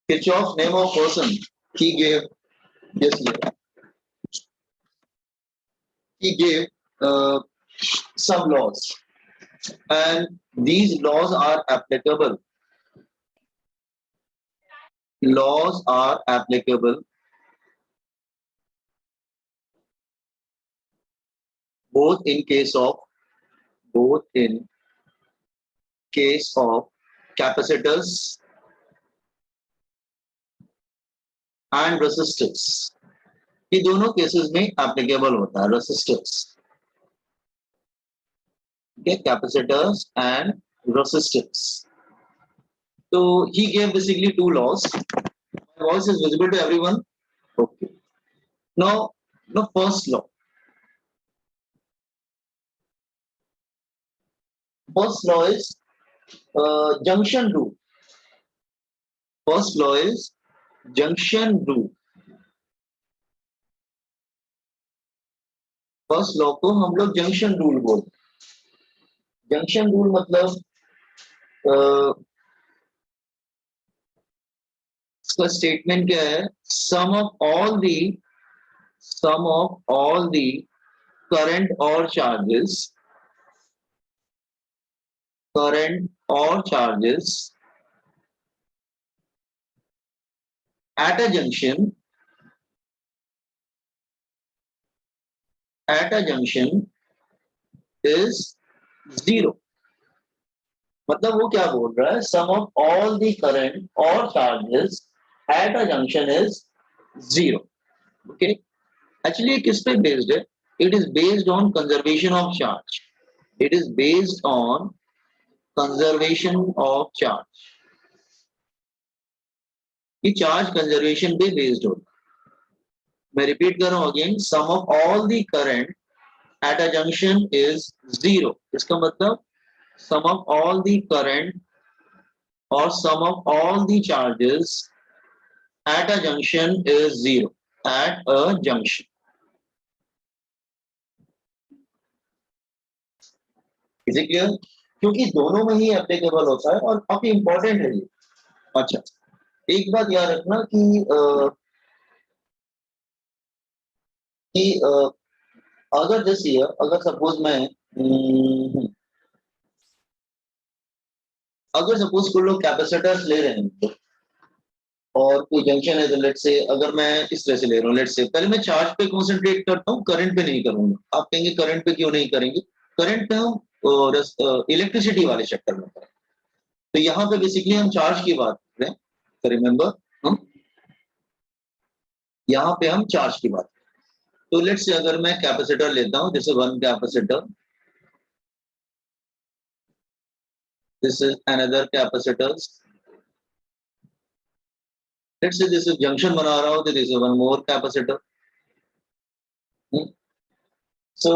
Kirchhoff's name of person. He gave yes, yeah. He gave some laws, and these laws are applicable. Laws are applicable both in case of both in case of capacitors and resistors. ये दोनों cases में applicable होता है resistors, okay, capacitors and resistors. So he gave basically two laws. My voice is visible to everyone. Okay. Now, the first law. First law is junction rule. First law is junction rule. First law को हम लोग junction rule बोलते हैं. Junction rule मतलब इसका statement क्या है? Sum of all the current और charges at a junction is zero. मतलब वो क्या बोल रहा है? Sum of all the current और charges at a junction is zero. Okay, actually किस पे बेस्ड है? It is based on conservation of charge. It is based on conservation of charge. ये चार्ज कंजर्वेशन पे बेस्ड होता है. मैं repeat कर रहा हूं again, sum of all the current at a junction is zero. इसका मतलब sum of all the current or sum of all the charges at a junction is zero. At a junction. Is it clear? क्योंकि दोनों में ही applicable होता है और काफी important है ये. अच्छा, एक बात याद रखना कि अगर जैसे अगर सपोज मैं अगर सपोज कोई लोग कैपेसिटर्स ले रहे हैं और कोई जंक्शन है, तो लेट से अगर मैं इस तरह से ले रहा हूँ, लेट से पहले मैं चार्ज पे कंसंट्रेट करता हूँ, करंट पे नहीं करूंगा. आप कहेंगे करंट पे क्यों नहीं करेंगे? करंट पे हम इलेक्ट्रिसिटी वाले चक्कर में करें. तो यहाँ पे बेसिकली हम चार्ज की बात कर रहे हैं. तो रिमेंबर, हम यहाँ पे हम चार्ज की बात करें. तो लेट से अगर मैं कैपेसिटर लेता हूँ, जैसे one capacitor, this is another capacitors. Let's say this is junction बना रहा हूँ, तो this is one more capacitor. So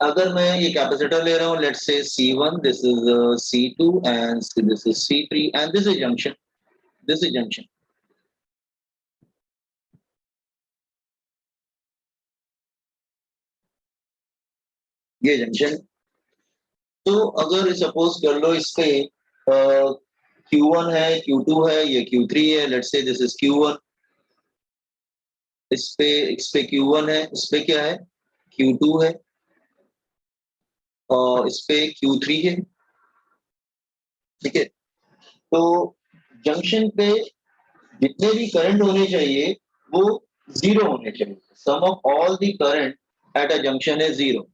अगर मैं ये कैपेसिटर ले रहा हूँ, let's say C1, this is C2 and this is C3 and this is junction. This is junction. ये जंक्शन. तो अगर सपोज कर लो इस पे Q1 है, Q2 है, ये Q3 है. Let's say this is Q1. इस पे Q1 है, इस पे क्या है? Q2 है, और इस पे Q3 है. ठीक है. तो जंक्शन पे जितने भी करंट होने चाहिए वो जीरो होने चाहिए. Sum of all the current at a junction है जीरो.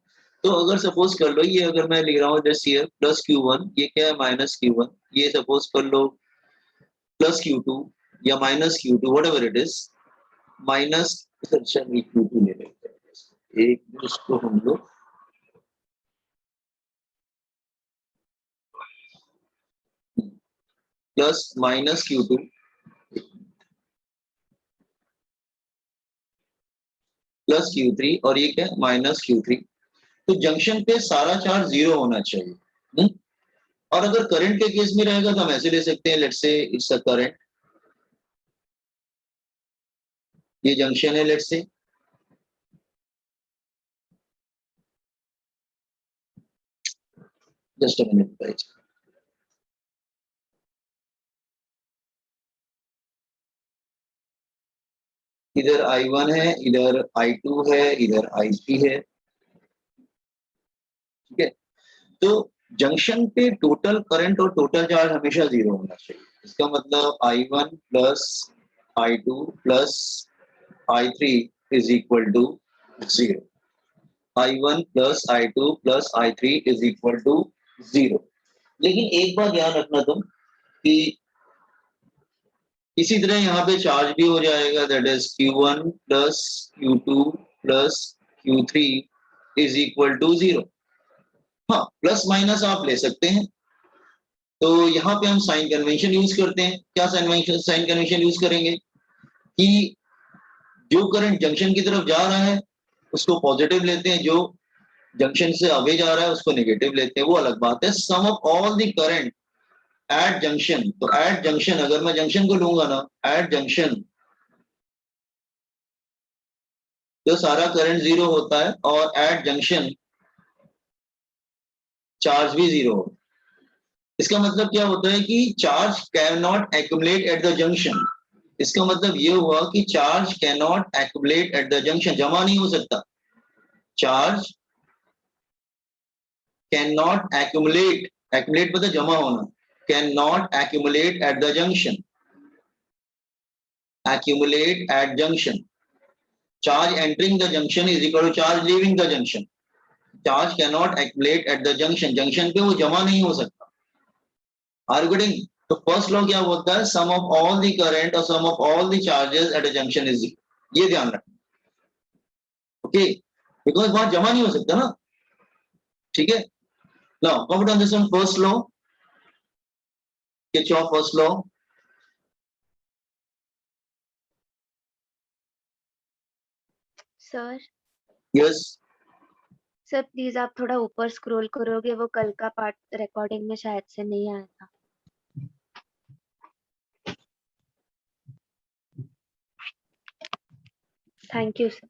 तो अगर सपोज कर लो ये अगर मैं लिख रहा हूँ जस्ट हियर प्लस Q1, ये क्या है? Minus Q1. ये सपोज कर लो प्लस Q2 या minus Q2, whatever it is. Minus Q2 ले लेते हैं, एक इसको हम लोग plus minus Q2 plus Q3, और ये क्या है? Minus Q3. तो जंक्शन पे सारा चार्ज जीरो होना चाहिए. और अगर करंट के केस में रहेगा तो हम ऐसे ले सकते हैं, let's say it's a current. ये जंक्शन है, let's say. Just a minute guys. इधर I1 है, इधर I2 है, इधर I3 है, ठीक है। तो जंक्शन पे टोटल करंट और टोटल चार्ज हमेशा जीरो होना चाहिए। इसका मतलब I1 plus I2 plus I3 is equal to zero. I1 plus I2 plus I3 is equal to zero. लेकिन एक बात ध्यान रखना तुम कि इसी तरह यहाँ पे चार्ज भी हो जाएगा, that is Q1 plus Q2 plus Q3 is equal to zero. हाँ, प्लस माइनस आप ले सकते हैं। तो यहाँ पे हम साइन कन्वेंशन यूज करते हैं। क्या साइन कन्वेंशन यूज करेंगे कि जो करंट जंक्शन की तरफ जा रहा है उसको पॉजिटिव लेते हैं, जो जंक्शन से अवे जा रहा है उसको नेगेटिव लेते हैं, वो अलग बात है। Sum of all the current at junction, तो एट जंक्शन अगर मैं जंक्शन को लूंगा ना, एट जंक्शन, तो सारा करंट जीरो होता है और एट जंक्शन चार्ज भी जीरो होता है। इसका मतलब क्या होता है कि charge can not accumulate at the junction. इसका मतलब ये हुआ कि charge can not accumulate at the junction, जमा नहीं हो सकता। Charge can not accumulate, accumulate मतलब जमा होना, can not accumulate at the junction, accumulate at junction. Charge entering the junction is equal to charge leaving the junction. Charge cannot accumulate at the junction. Junction पे वो जमा नहीं हो सकता। Are you getting? तो फर्स्ट लॉ क्या होता है? Sum of all the current or sum of all the charges at a junction is zero. ये ध्यान रखना। ओके, बिकॉज वहां जमा नहीं हो सकता ना, ठीक है। Now comment on this one. First law, Kirchhoff first law. Sir Yes. Sir please आप थोड़ा ऊपर स्क्रॉल करोगे, वो कल का पार्ट रिकॉर्डिंग में शायद से नहीं आया था। Thank you sir.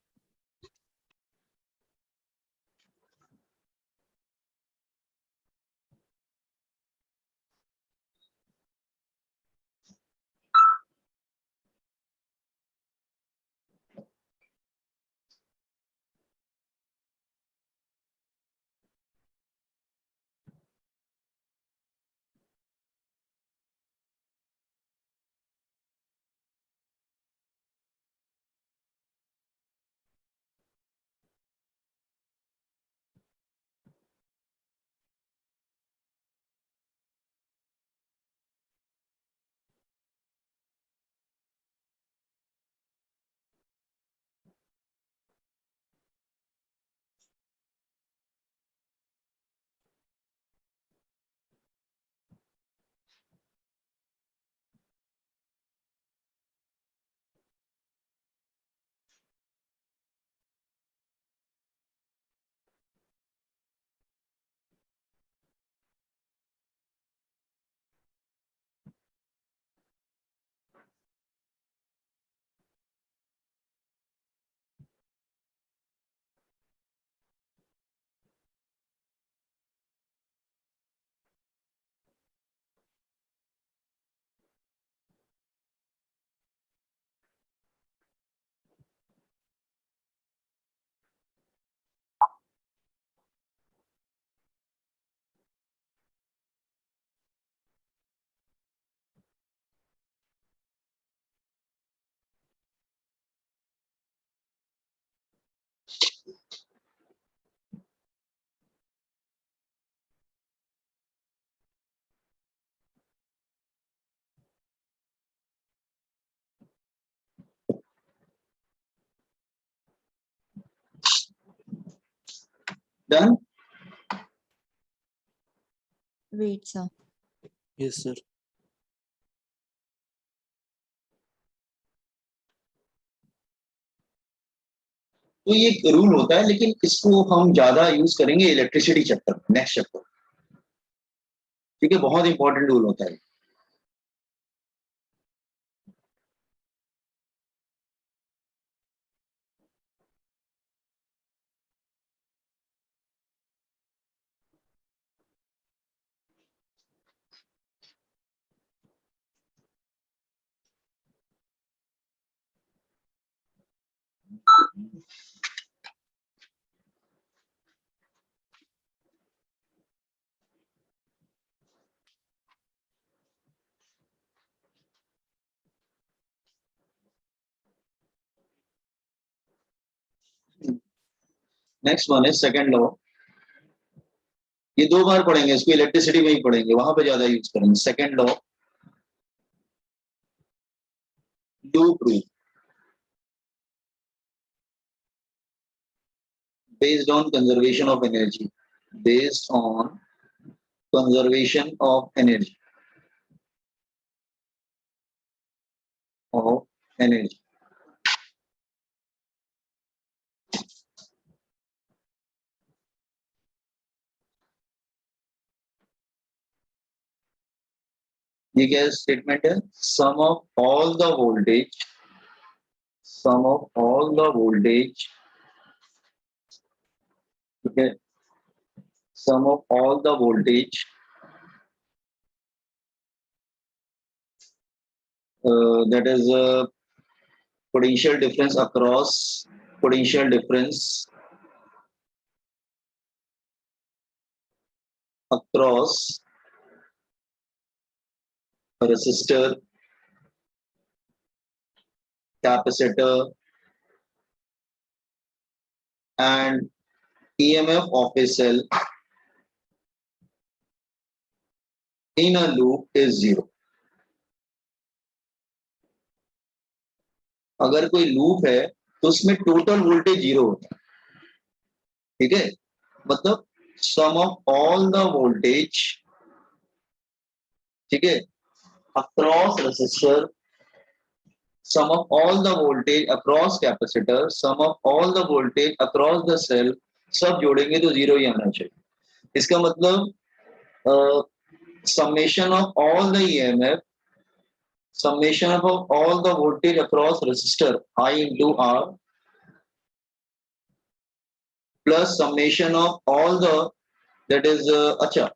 Done. Wait, sir. Yes, sir. तो ये एक रूल होता है, लेकिन इसको हम ज्यादा यूज करेंगे इलेक्ट्रिसिटी चैप्टर, नेक्स्ट चैप्टर, ठीक है। बहुत इंपॉर्टेंट रूल होता है। नेक्स्ट वन है सेकंड लॉ। ये 2 बार पढ़ेंगे, इसको इलेक्ट्रिसिटी में ही पढ़ेंगे, वहां पे ज्यादा यूज करेंगे। Second law, loop rule, based on conservation of energy, based on conservation of energy, of energy. ये क्या स्टेटमेंट है? Sum of all the voltage, sum of all the voltage, ठीक है, sum of all the voltage that is potential difference across, potential difference across a resistor, capacitor and EMF of a cell in a loop is 0. अगर कोई loop है तो उसमें total voltage 0 होता है, ठीक है, मतलब sum of all the voltage, ठीक है, across resistor, sum of all the voltage across capacitor, sum of all the voltage across the cell, सब जोड़ेंगे तो 0 ही आना चाहिए। इसका मतलब summation of all the EMF, summation of all the voltage across resistor I into R plus summation of all the, that is अच्छा,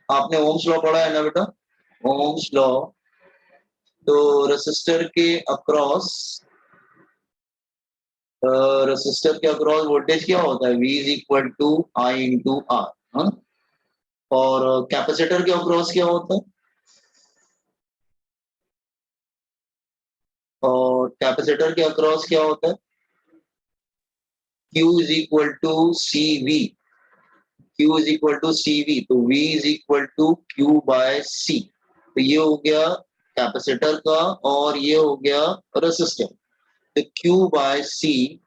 आपने Ohm's law पढ़ा है ना बेटा? ओम्स लॉ, तो रेसिस्टर के अक्रॉस, रेसिस्टर के अक्रॉस वोल्टेज क्या होता है? V is equal to I into R, हाँ? और कैपेसिटर के अक्रॉस क्या होता है? और कैपेसिटर के अक्रॉस क्या होता है? Q is equal to CV, Q is equal to CV, तो V is equal to Q by C। तो ये हो गया कैपेसिटर का और ये हो गया रेसिस्टर। तो Q by C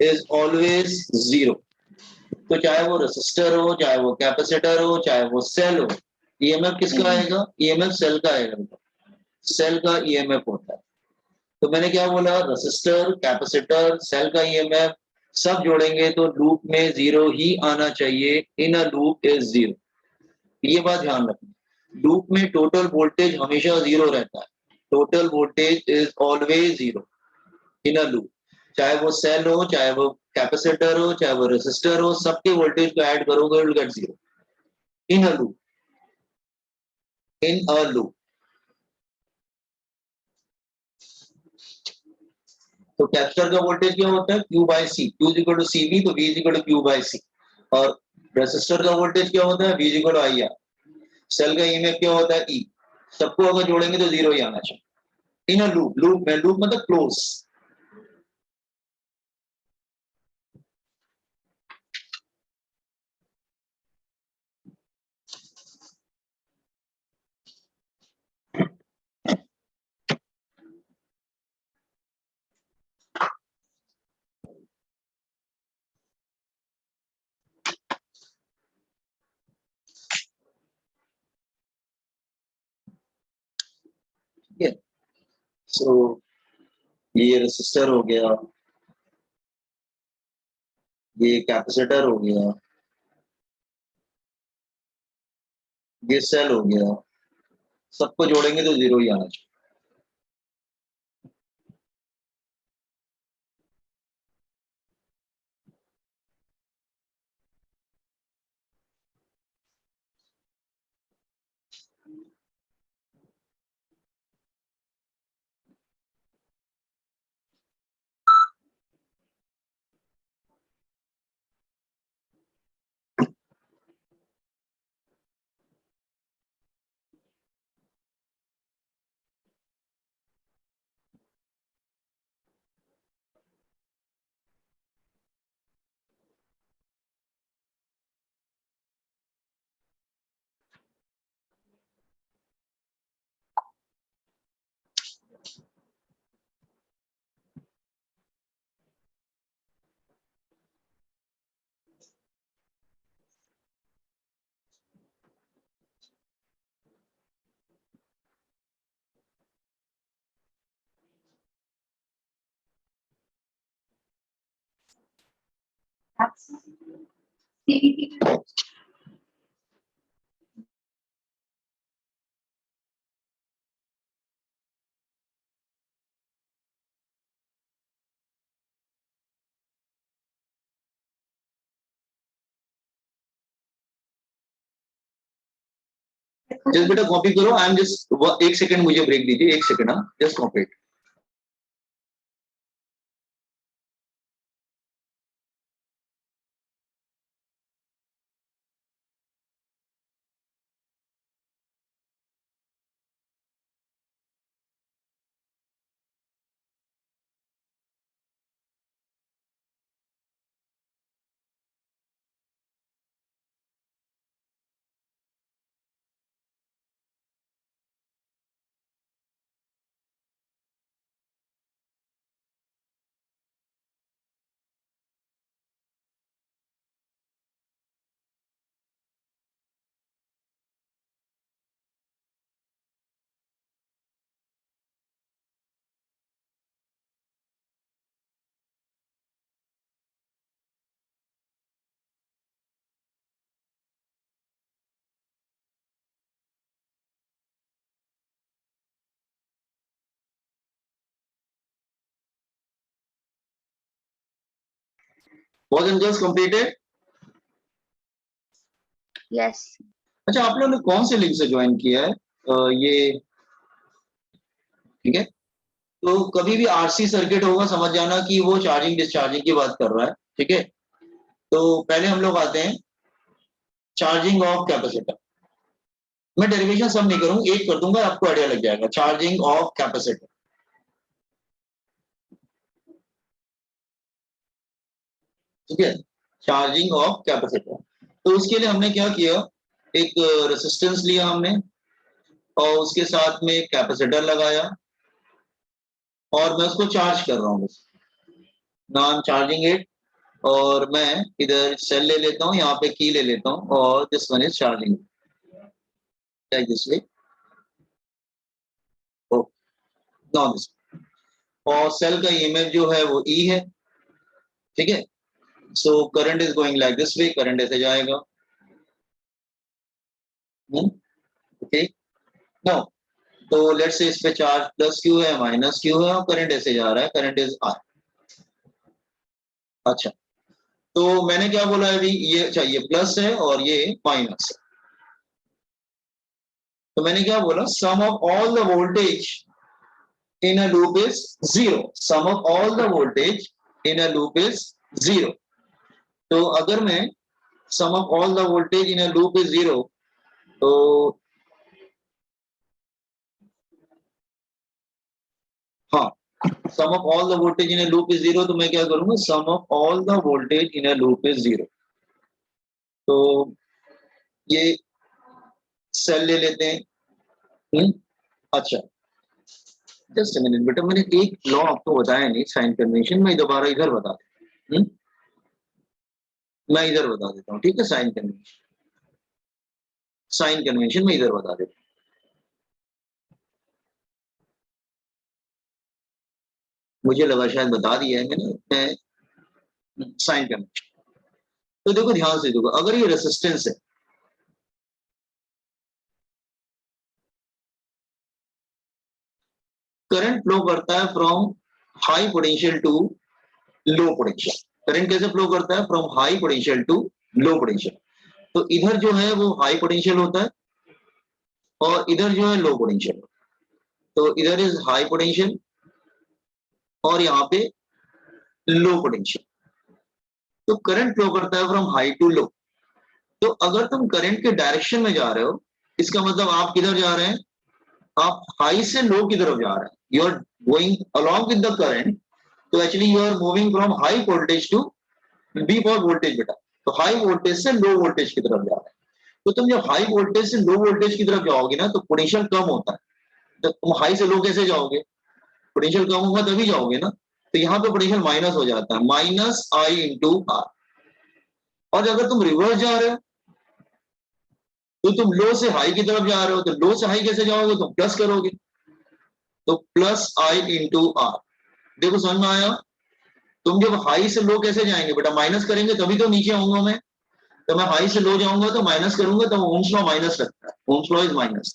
is always 0। तो चाहे वो रेसिस्टर हो, चाहे वो कैपेसिटर हो, चाहे वो सेल हो, ईएमएफ किसका आएगा? ईएमएफ सेल का आएगा, सेल का ईएमएफ होता है। तो मैंने क्या बोला? रेसिस्टर, कैपेसिटर, सेल का ईएमएफ सब जोड़ेंगे तो लूप में 0 ही आना चाहिए। इन अ लूप इज 0, ये बात ध्यान रखना। लूप में टोटल वोल्टेज हमेशा 0 रहता है, total voltage is always 0 in a loop. चाहे वो सेल हो, चाहे वो कैपेसिटर हो, चाहे वो रेसिस्टर हो, सबके वोल्टेज को ऐड करोगे will get 0 in a loop, in a loop. तो कैपेसिटर का वोल्टेज क्या होता है? Q by C, Q is equal to CV, तो V is equal to Q by C। और रेसिस्टर का वोल्टेज क्या होता है? V is equal to IR। Cell का ईएमएफ क्या होता है? E। सबको अगर जोड़ेंगे तो 0 ही आना चाहिए इन अ लूप। लूप में, लूप मतलब क्लोज। ठीक है, सो ये रेसिस्टर हो गया, ये कैपेसिटर हो गया, ये सेल हो गया, सबको जोड़ेंगे तो 0 ही आना चाहिए। जस्ट बेटा कॉपी करो, आई एम जस्ट 1 सेकंड मुझे ब्रेक दीजिए, 1 सेकंड, हाँ just copy. Was and girls completed? Yes. अच्छा, आप लोगों ने कौन से लिंक से ज्वाइन किया है? ये ठीक है। तो कभी भी आरसी सर्किट होगा, समझ जाना कि वो चार्जिंग डिस्चार्जिंग की बात कर रहा है, ठीक है। तो पहले हम लोग आते हैं चार्जिंग ऑफ कैपेसिटर। मैं डेरिवेशन सब नहीं करूंगा, एक कर दूंगा, आपको आइडिया लग जाएगा। चार्जिंग ऑफ कैपेसिटर, ठीक है, चार्जिंग ऑफ कैपेसिटर। तो उसके लिए हमने क्या किया, एक रेसिस्टेंस लिया हमने और उसके साथ में कैपेसिटर लगाया और मैं उसको चार्ज कर रहा हूँ। Now I am charging it और मैं इधर सेल ले लेता हूँ, यहाँ पे की ले लेता हूँ और this one is charging like this way. Now this, और सेल का ईएमएफ जो है वो ई है, ठीक है। So current is going like this way, current ऐसे जाएगा, ओके। नाउ तो लेट्स से इस पे चार्ज प्लस क्यू है, माइनस क्यू है और करंट ऐसे जा रहा है, करंट इज आर। अच्छा, तो मैंने क्या बोला है अभी, ये अच्छा ये प्लस है और ये माइनस है। तो मैंने क्या बोला, sum of all the voltage in a loop is zero, sum of all the voltage in a loop is zero. तो अगर मैं sum of all the voltage in a loop is zero, तो हाँ, sum of all the voltage in a loop is zero, तो मैं क्या करूंगा, sum of all the voltage in a loop is zero. तो ये सेल ले लेते हैं। अच्छा, जस्ट अ मिनट बेटा, मैंने एक लॉ आपको बताया नहीं, साइन कन्वेंशन, मैं दोबारा इधर बता देता हूँ। मैं इधर बता देता हूँ, ठीक है। साइन कन्वेंशन, साइन कन्वेंशन मैं इधर बता देता हूँ। मुझे लगा शायद बता दिया है मैंने, मैं साइन कन्वेंशन। तो देखो ध्यान से देखो, अगर ये रेसिस्टेंस है, करंट फ्लो करता है from high potential to low potential. Current कैसे फ्लो करता है, from high potential to low potential. तो इधर जो है वो हाई पोटेंशियल होता है और इधर जो है लो पोटेंशियल। तो इधर इज हाई पोटेंशियल और यहाँ पे लो पोटेंशियल। तो करंट फ्लो करता है फ्रॉम हाई टू लो। तो अगर तुम करंट के डायरेक्शन में जा रहे हो, इसका मतलब आप किधर जा रहे हैं, आप हाई से लो की तरफ जा रहे हैं, you are going along with the current. तो actually you are moving from high voltage to be for voltage बेटा, तो हाई वोल्टेज से लो वोल्टेज की तरफ जा रहे हैं। तो तुम जब हाई वोल्टेज से लो वोल्टेज की तरफ जाओगे ना, तो पोटेंशियल कम होता है। तो तुम हाई से लो कैसे जाओगे, पोटेंशियल कम होगा तभी जाओगे ना। तो यहाँ पे पोटेंशियल माइनस हो जाता है, माइनस आई इंटू आर। और अगर तुम रिवर्स जा रहे हो, तो तुम लो से हाई की तरफ जा रहे हो, तो लो से हाई कैसे जाओगे, तुम प्लस करोगे, तो प्लस आई इंटू आर। देखो समझ में आया, तुम जब हाई से लो कैसे जाएंगे बेटा, माइनस करेंगे तभी तो नीचे आऊंगा मैं। तो मैं हाई से लो जाऊंगा तो माइनस करूंगा, तो ओम्स लॉ माइनस लगता है, ओम्स लॉ इज माइनस।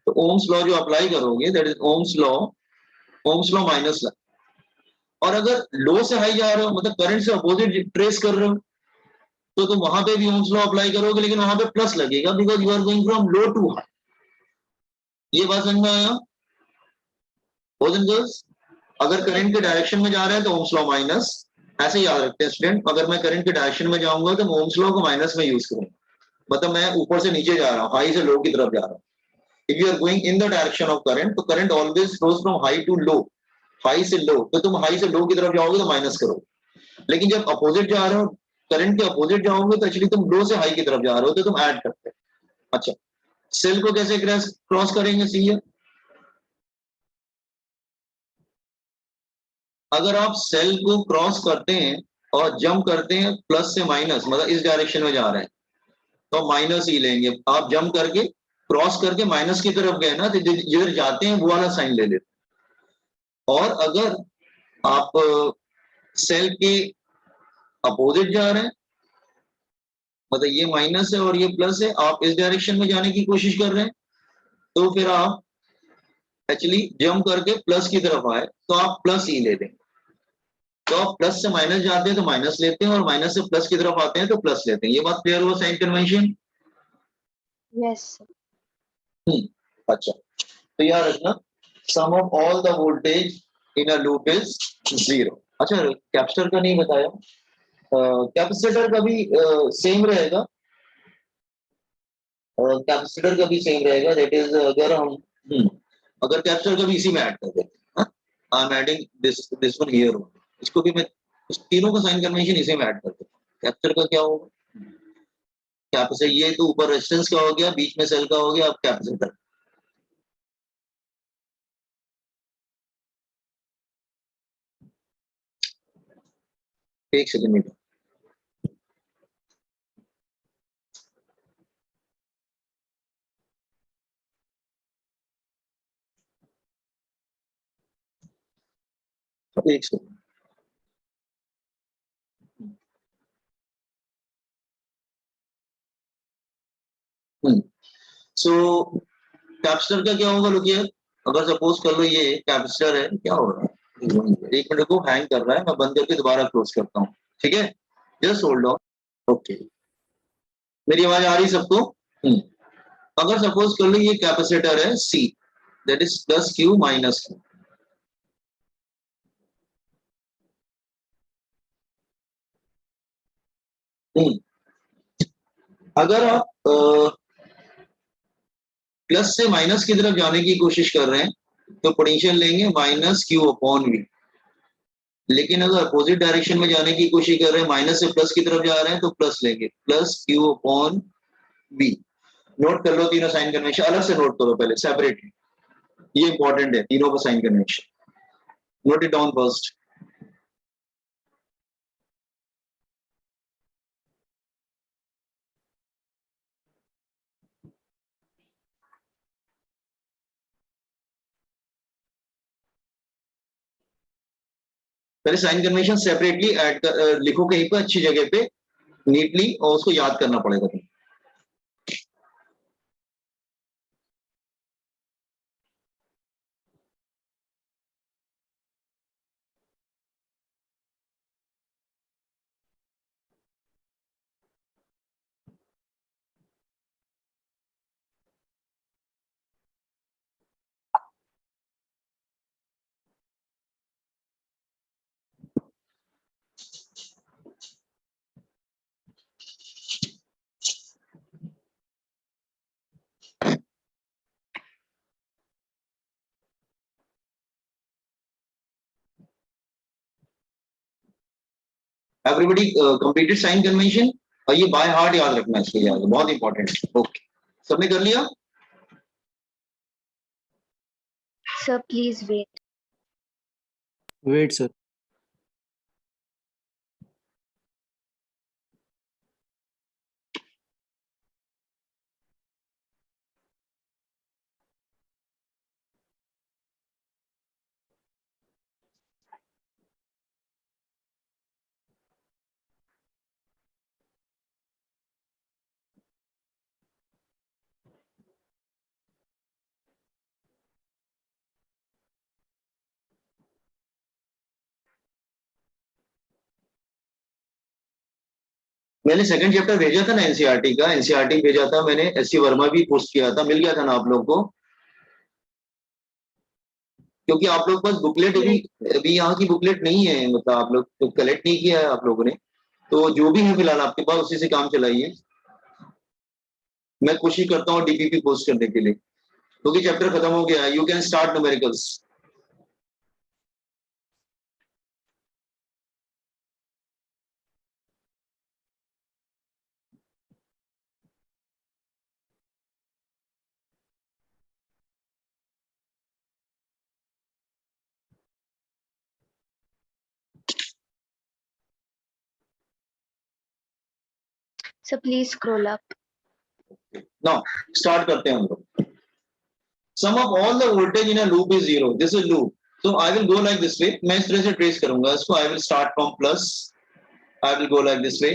तो ओम्स लॉ जो अप्लाई करोगे that is Ohm's law, ohms law minus लगता है। और अगर लो से हाई जा रहे हो, मतलब करंट से अपोजिट ट्रेस कर रहे हो, तो तुम वहां पे भी ओम्स लॉ अप्लाई करोगे, लेकिन वहां पे प्लस लगेगा, because you are going from low to high. ये बात समझ में आया बॉयज एंड गर्ल्स? अगर करंट के डायरेक्शन में जा रहे हैं तो ओम्स लॉ माइनस, ऐसे याद रखते हैं स्टूडेंट। अगर मैं करंट के डायरेक्शन में जाऊंगा तो ओम्स लॉ को माइनस में यूज करूंगा, मतलब मैं ऊपर से नीचे जा रहा हूँ, हाई से लो की तरफ जा रहा हूँ। If you are going in the direction of current, तो current always flows from high to low, high से लो, तो तुम हाई से लो की तरफ जाओगे तो माइनस करोगे। लेकिन जब अपोजिट जा रहे हो, करंट के अपोजिट जाओगे, तो एक्चुअली तुम लो से हाई की तरफ जा रहे हो, तो तुम ऐड करते हो। अच्छा, सेल को कैसे क्रॉस करेंगे, सी? अगर आप सेल को क्रॉस करते हैं और जंप करते हैं प्लस से माइनस, मतलब इस डायरेक्शन में जा रहे हैं, तो माइनस ही लेंगे। आप जंप करके क्रॉस करके माइनस की तरफ गए ना, तो जिधर जाते हैं वो वाला साइन ले लेते हैं। और अगर आप सेल के अपोजिट जा रहे हैं, मतलब ये माइनस है और ये प्लस है, आप इस डायरेक्शन में जाने की कोशिश कर रहे हैं, तो फिर आप एक्चुअली जंप करके प्लस की तरफ आए तो आप प्लस ही ले देंगे। तो आप प्लस से माइनस जाते हैं तो माइनस लेते हैं, और माइनस से प्लस की तरफ आते हैं तो प्लस लेते हैं। ये बात क्लियर हुआ साइन कन्वेंशन? Yes sir. अच्छा, तो याद रखना, sum of all the voltage in a loop is zero. अच्छा, कैपेसिटर का नहीं बताया। कैपेसिटर का भी सेम रहेगा, कैपेसिटर का भी सेम रहेगा। दैट इज अगर हम अगर कैपेसिटर का भी इसी में ऐड कर देते हैं, I am adding this one here, इसको भी मैं, उस तीनों का साइन कन्वेंशन इसी में ऐड कर देता हूँ। कैपेसिटर का क्या होगा, कैपेसिटर, ये तो ऊपर रेजिस्टेंस का हो गया, बीच में सेल का हो गया, अब कैपेसिटर। एक सेकंड में, एक सेकंड। सो कैपेसिटर का क्या होगा, लुक हियर। अगर सपोज कर लो ये कैपेसिटर है, क्या हो रहा है, एक मिनट को हैंग कर रहा है, मैं बंद करके दोबारा क्लोज करता हूँ, ठीक है? Just hold on. ओके, मेरी आवाज आ रही सबको? अगर सपोज कर लो ये कैपेसिटर है C, that is plus Q minus Q. अगर आप प्लस से माइनस की तरफ जाने की कोशिश कर रहे हैं, तो पोटेंशियल लेंगे माइनस क्यू अपॉन वी। लेकिन अगर अपोजिट डायरेक्शन में जाने की कोशिश कर रहे हैं, माइनस से प्लस की तरफ जा रहे हैं, तो प्लस लेंगे, plus Q upon V. Note कर लो तीनों साइन कन्वेंशन, अलग से नोट करो पहले सेपरेटली, ये इंपॉर्टेंट है तीनों का sign convention. Note it down first. पहले साइन कन्वेंशन सेपरेटली ऐड कर लिखो कहीं पर अच्छी जगह पे नीटली, और उसको याद करना पड़ेगा तुम्हें। एवरीबॉडी कंप्लीटेड साइन कन्वेंशन, और ये बाय हार्ट याद रखना है, इसको याद, बहुत इंपॉर्टेंट है। ओके, सबने कर लिया? Sir please wait. Wait sir. मैंने सेकंड चैप्टर भेजा था ना एनसीईआरटी का, एनसीईआरटी भेजा था मैंने, एससी वर्मा भी पोस्ट किया था, मिल गया था ना आप लोग को? क्योंकि आप लोग पास बुकलेट अभी यहाँ की बुकलेट नहीं है, मतलब आप लोग तो कलेक्ट नहीं किया है आप लोगों ने, तो जो भी है फिलहाल आपके पास उसी से काम चलाइए। मैं कोशिश करता हूँ डीपीपी पोस्ट करने के लिए, क्योंकि चैप्टर खत्म हो गया है। You can start numericals. So please scroll up. Now start करते हैं हम लोग। Sum of all the voltage in a loop is zero, this is loop, so I will go like this way, मैं इस तरह से ट्रेस करूंगा इसको। I will start from plus, I will go like this way,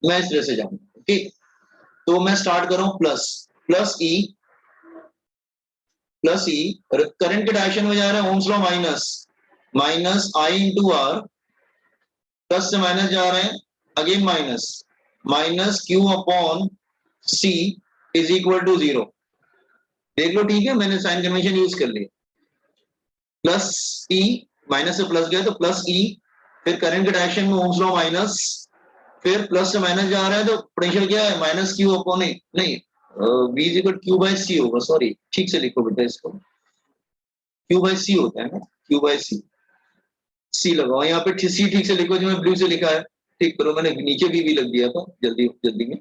मैं इस तरह से जाऊंगा। ठीक, तो मैं स्टार्ट कर रहा हूं plus, plus E, plus E, current के डायरेक्शन में जा रहा है Ohm's law minus, minus I into R, plus से माइनस जा रहे हैं, again minus, minus Q upon C is equal to zero. देख लो, ठीक है, मैंने साइन कन्वेंशन यूज कर लिया। प्लस ई, माइनस से प्लस गया तो प्लस ई, फिर करंट के डायरेक्शन में ओम्स लॉ माइनस, फिर प्लस से माइनस जा रहा है तो पोटेंशियल क्या है, माइनस क्यू अपॉन ए, नहीं v is equal Q by C होगा, सॉरी ठीक से लिखो बेटा इसको, क्यू बाय सी होता है ना, क्यू बाय सी, सी लगाओ यहाँ पे, सी ठीक से लिखो, जो मैं ब्लू से लिखा है ठीक करो, मैंने नीचे भी लग दिया था, जल्दी जल्दी में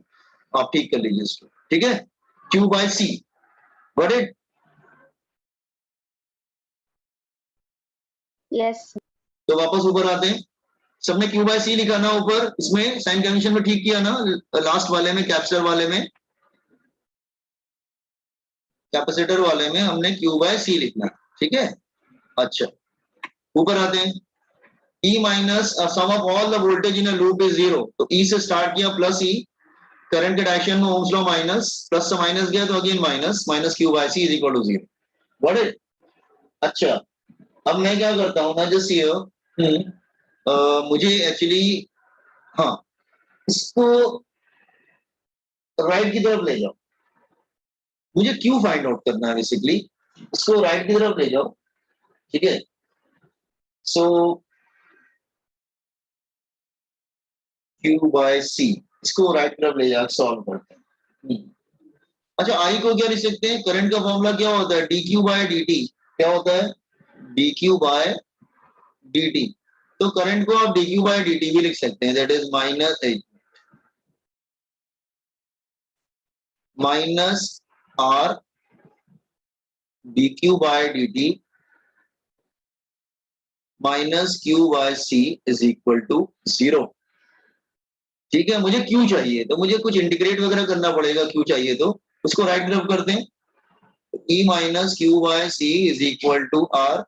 आप ठीक कर लीजिए इसको, ठीक है, Q by C, got it. Yes. तो वापस ऊपर आते हैं, सबने क्यू बाय सी लिखा ना ऊपर, इसमें साइन कन्वेंशन में ठीक किया ना, लास्ट वाले में, कैपेसिटर वाले में, कैपेसिटर वाले में हमने क्यू बाय सी लिखना, ठीक है। अच्छा, ऊपर आते हैं, E minus sum of all the voltage in a loop is zero, तो E से स्टार्ट किया प्लस E, करंट के डायरेक्शन में ओम्स लॉ माइनस, प्लस से माइनस गया तो again minus, minus Q by C is equal to zero, what is. अच्छा, अब मैं क्या करता हूँ ना, जस्ट हियर मुझे एक्चुअली, हाँ, इसको राइट की तरफ ले जाओ, मुझे क्यू फाइंड आउट करना है बेसिकली, इसको राइट की तरफ ले जाओ, ठीक है। सो क्यू बाय सी, इसको राइट तरफ ले जाकर सॉल्व करते हैं। अच्छा, आई को क्या लिख सकते हैं, करंट का फॉर्मूला क्या होता है, d q by d t, क्या होता है, d q by d t, तो करंट को आप d q by d t भी लिख सकते हैं, that is minus R d q by d t minus Q by C is equal to zero, ठीक है। मुझे क्यू चाहिए तो मुझे कुछ इंटीग्रेट वगैरह करना पड़ेगा, क्यू चाहिए तो उसको राइट तरफ करते हैं, E minus Q by C is equal to R,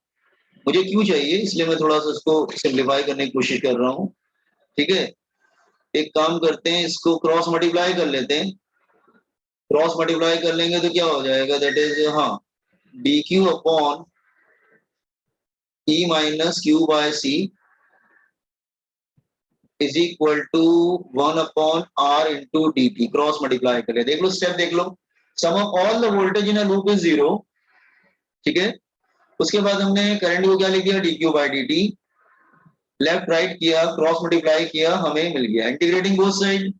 मुझे क्यू चाहिए इसलिए मैं थोड़ा सा इसको सिंप्लीफाई करने की कोशिश कर रहा हूँ, ठीक है। एक काम करते हैं, इसको क्रॉस मल्टीप्लाई कर लेते हैं, क्रॉस मल्टीप्लाई कर लेंगे तो क्या हो जाएगा, दैट इज, हाँ, D Q upon E minus Q by C is equal to 1 upon R into D T, cross multiply करें, देख लो स्टेप देख लो, sum of all the voltage in a loop is zero, ठीक है। उसके बाद हमने करंट को क्या लिख दिया, d q by d t, left right किया, क्रॉस मल्टीप्लाई किया, हमें मिल गया, integrating both side,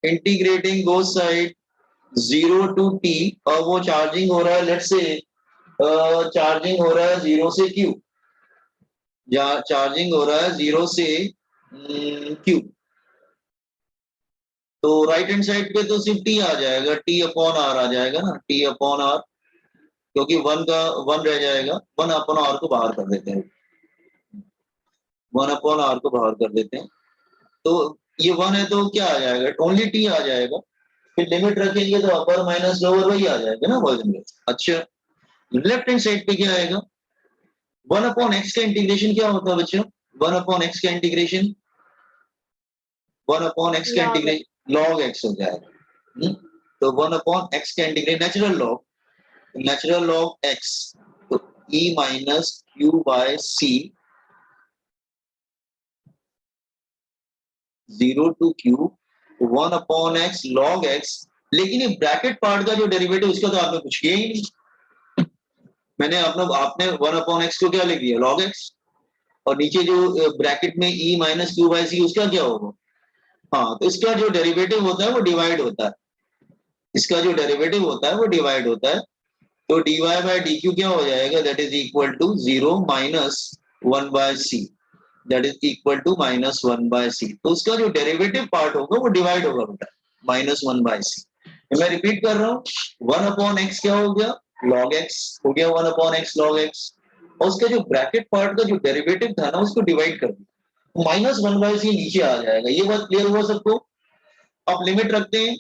integrating both side, zero to T, और वो चार्जिंग हो रहा है, लेट्स से चार्जिंग हो रहा है जीरो से क्यू, या चार्जिंग हो रहा है जीरो से क्यू, तो राइट हैंड साइड पे तो सिर्फ टी आ जाएगा, टी अपॉन आर आ जाएगा ना, टी अपॉन आर, क्योंकि वन का वन रह जाएगा, वन अपॉन आर को बाहर कर देते हैं, वन अपॉन आर को बाहर कर देते हैं, तो ये वन है तो क्या आ जाएगा, ओनली टी आ जाएगा, फिर लिमिट रखेंगे तो अपर माइनस लोअर वही आ जाएगा ना वर्जन में। अच्छा, लेफ्ट हैंड साइड पे क्या आएगा, वन अपॉन एक्स का इंटीग्रेशन क्या होता है बच्चों, वन अपॉन एक्स का इंटीग्रेशन, वन अपॉन एक्स का इंटीग्रेशन लॉग एक्स हो जाएगा, तो वन अपॉन एक्स का इंटीग्रेशन नेचुरल लॉग एक्स, तो E minus Q by C 0 to q 1 upon x log x, लेकिन ये ब्रैकेट पार्ट का जो डेरिवेटिव उसका तो आपने कुछ किया ही नहीं। मैंने आपने 1 upon x को क्या लिख दिया, log x, और नीचे जो ब्रैकेट में e माइनस क्यू बाई सी उसका क्या होगा। हाँ, तो इसका जो डेरिवेटिव होता है वो डिवाइड होता है, इसका जो डेरिवेटिव होता है वो डिवाइड होता है। तो dy बाय dq क्या हो जाएगा, that is equal to 0 minus 1 by C, that is equal to minus 1 by C. तो उसका जो डेरिवेटिव पार्ट होगा वो डिवाइड होगा बेटा माइनस 1 बाय सी। मैं रिपीट कर रहा हूँ, 1 अपॉन x क्या हो गया, log x हो गया, 1 अपॉन x log x, और उसका जो ब्रैकेट पार्ट का जो डेरिवेटिव था ना उसको डिवाइड कर दिया, माइनस 1 बाय सी नीचे आ जाएगा। ये बात क्लियर हुआ सबको। अब लिमिट रखते हैं,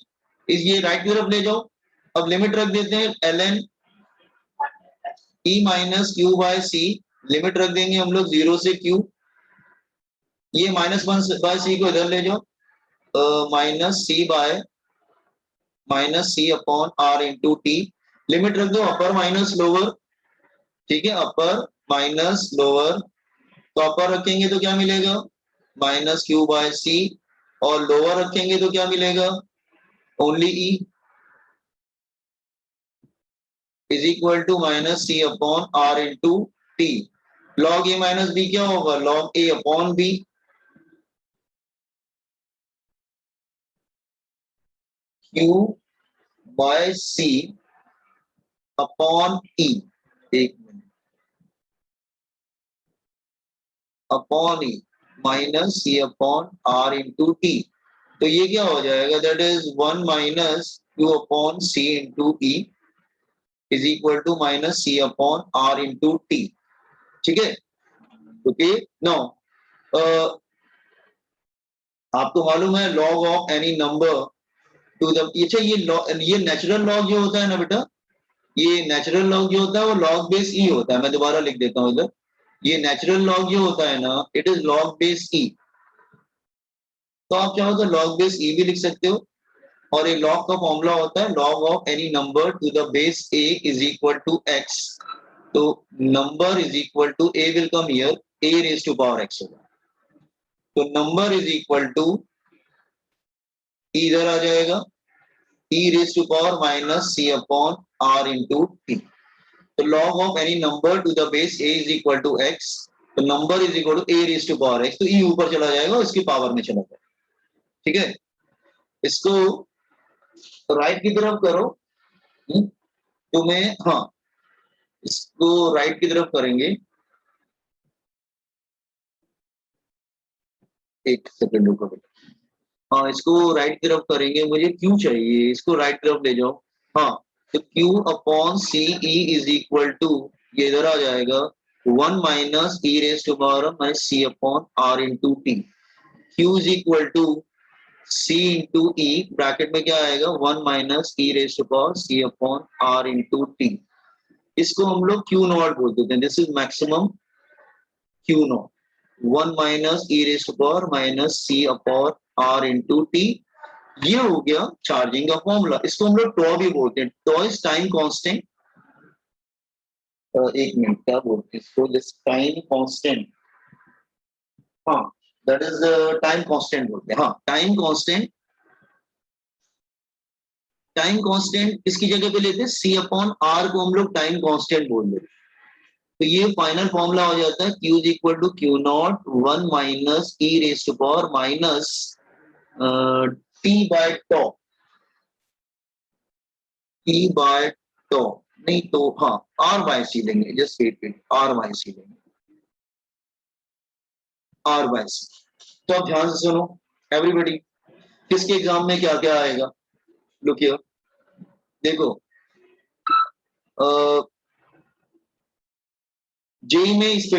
ये राइट की तरफ ले जाओ। अब लिमिट रख देते हैं ln e minus Q by C, limit रख देंगे हम लोग 0 से q, ये माइनस 1 बाय सी को इधर ले जाओ, minus C upon r into T, limit रख दो अपर माइनस लोअर, ठीक है, अपर माइनस लोअर। तो अपर रखेंगे तो क्या मिलेगा, माइनस क्यू बाय सी, और लोअर रखेंगे तो क्या मिलेगा, only e is equal to minus C upon r into T. Log A minus B क्या होगा, log A upon B, Q by C upon E, एक minute, upon E minus C upon R into T. तो ये क्या हो जाएगा, that is 1 minus Q upon C into E is equal to minus C upon R into T. ठीक है, okay. Now आपको मालूम है log of any number to the, ये नेचुरल लॉग जो होता है ना बेटा, ये नेचुरल लॉग जो होता है वो लॉग बेस ई होता है। मैं दोबारा लिख देता हूँ इधर, ये नेचुरल लॉग जो होता है ना, इट इज लॉग बेस ई। तो आप चाहो तो लॉग बेस ई भी लिख सकते हो, और ये लॉग का फॉर्मूला होता है log of any number to the base A is equal to X. तो number is equal to A will come here, A raise to power X होगा, तो नंबर इज इक्वल टू इधर आ जाएगा e raise to power minus C upon r into T. तो log of any number to the base a is equal to x, तो number is equal to a raise to power x, तो e ऊपर चला जाएगा, इसकी power में चला जाएगा। ठीक है, इसको राइट की तरफ करो, तो मैं, हाँ, इसको राइट की तरफ करेंगे, एक सेकंड रुको बेटा, हाँ, इसको राइट की तरफ करेंगे, मुझे क्यू चाहिए, इसको राइट की तरफ ले जाओ। हाँ, तो Q upon C e is equal to, ये इधर आ जाएगा 1 minus E raise to power minus C upon R into T. Q is equal to C into e, bracket में क्या आएगा 1 minus E raise to power C upon R into T. इसको हम लोग Q नॉट बोल देते हैं, this is maximum Q not, 1 minus E raise to power minus C upon R into T. ये हो गया चार्जिंग का फॉर्मूला। इसको हम लोग टॉ भी बोलते हैं, टॉ इज टाइम कांस्टेंट, एक मिनट, क्या बोलते हैं इसको, दिस टाइम कांस्टेंट, हाँ, दैट इज टाइम कांस्टेंट बोलते हैं। हाँ, टाइम कांस्टेंट, टाइम कांस्टेंट इसकी जगह पे लेते हैं सी अपॉन आर को हम लोग टाइम कांस्टेंट बोल देते हैं। तो ये फाइनल फॉर्मूला हो जाता है Q is equal to Q not 1 minus E raise to power minus T by tau, T by tau, नहीं तो हाँ आर बाय सी लेंगे, just wait wait, R by C लेंगे, आर बाय सी। तो अब ध्यान से सुनो एवरीबॉडी, किसके एग्जाम में क्या क्या आएगा, लुक हियर, देखो जेई में इस पे